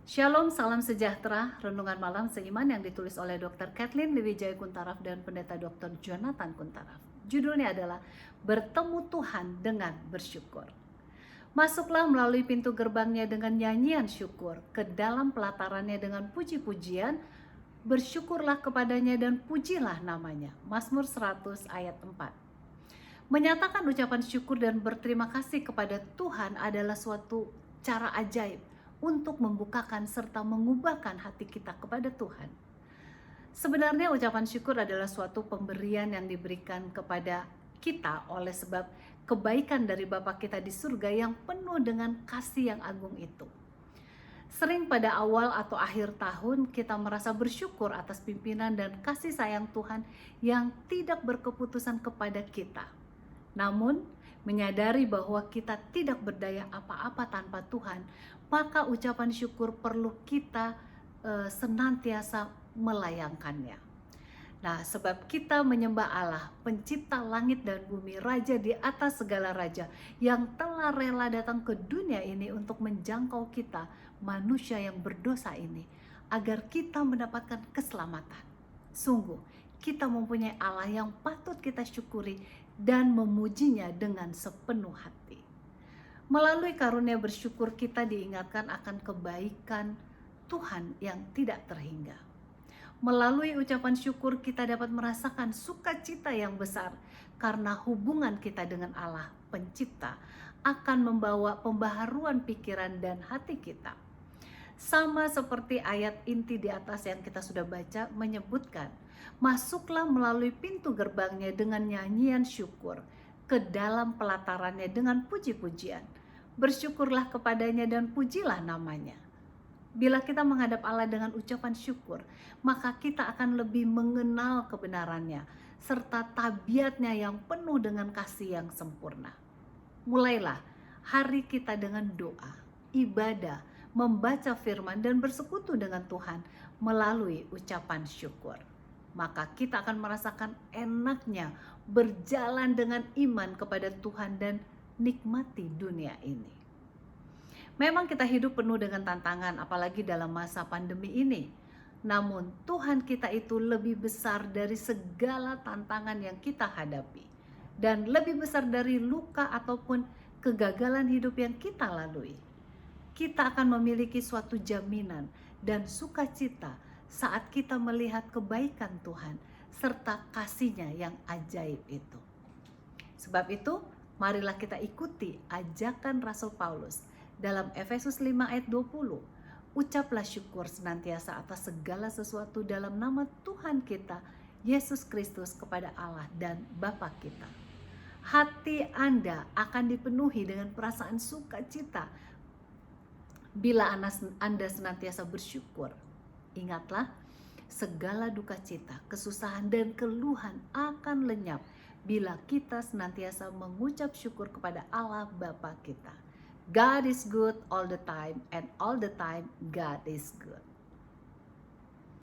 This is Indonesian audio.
Shalom, salam sejahtera, renungan malam seiman yang ditulis oleh Dr. Kathleen Lewijaya Kuntaraf dan Pendeta Dr. Jonathan Kuntaraf. Judulnya adalah Bertemu Tuhan dengan Bersyukur. Masuklah melalui pintu gerbangnya dengan nyanyian syukur, ke dalam pelatarannya dengan puji-pujian, bersyukurlah kepadanya dan pujilah namanya. Mazmur 100 ayat 4. Menyatakan ucapan syukur dan berterima kasih kepada Tuhan adalah suatu cara ajaib untuk membukakan serta mengubahkan hati kita kepada Tuhan. Sebenarnya ucapan syukur adalah suatu pemberian yang diberikan kepada kita oleh sebab kebaikan dari Bapa kita di surga yang penuh dengan kasih yang agung itu. Sering pada awal atau akhir tahun kita merasa bersyukur atas pimpinan dan kasih sayang Tuhan yang tidak berkeputusan kepada kita. Namun, menyadari bahwa kita tidak berdaya apa-apa tanpa Tuhan, maka ucapan syukur perlu kita senantiasa melayangkannya. Nah, sebab kita menyembah Allah, pencipta langit dan bumi, raja di atas segala raja, yang telah rela datang ke dunia ini untuk menjangkau kita, manusia yang berdosa ini, agar kita mendapatkan keselamatan. Sungguh, kita mempunyai Allah yang patut kita syukuri dan memujinya dengan sepenuh hati. Melalui karunia bersyukur kita diingatkan akan kebaikan Tuhan yang tidak terhingga. Melalui ucapan syukur kita dapat merasakan sukacita yang besar karena hubungan kita dengan Allah Pencipta akan membawa pembaharuan pikiran dan hati kita. Sama seperti ayat inti di atas yang kita sudah baca menyebutkan, masuklah melalui pintu gerbangnya dengan nyanyian syukur, ke dalam pelatarannya dengan puji-pujian. Bersyukurlah kepadanya dan pujilah namanya. Bila kita menghadap Allah dengan ucapan syukur, maka kita akan lebih mengenal kebenarannya, serta tabiatnya yang penuh dengan kasih yang sempurna. Mulailah hari kita dengan doa, ibadah, membaca firman dan bersekutu dengan Tuhan melalui ucapan syukur. Maka kita akan merasakan enaknya berjalan dengan iman kepada Tuhan dan nikmati dunia ini. Memang kita hidup penuh dengan tantangan, apalagi dalam masa pandemi ini. Namun Tuhan kita itu lebih besar dari segala tantangan yang kita hadapi, dan lebih besar dari luka ataupun kegagalan hidup yang kita lalui. Kita akan memiliki suatu jaminan dan sukacita saat kita melihat kebaikan Tuhan serta kasih-Nya yang ajaib itu. Sebab itu, marilah kita ikuti ajakan Rasul Paulus dalam Efesus 5 ayat 20. Ucaplah syukur senantiasa atas segala sesuatu dalam nama Tuhan kita, Yesus Kristus, kepada Allah dan Bapa kita. Hati Anda akan dipenuhi dengan perasaan sukacita bila Anda senantiasa bersyukur. Ingatlah, segala duka cita, kesusahan dan keluhan akan lenyap bila kita senantiasa mengucap syukur kepada Allah Bapa kita. God is good all the time, and all the time God is good.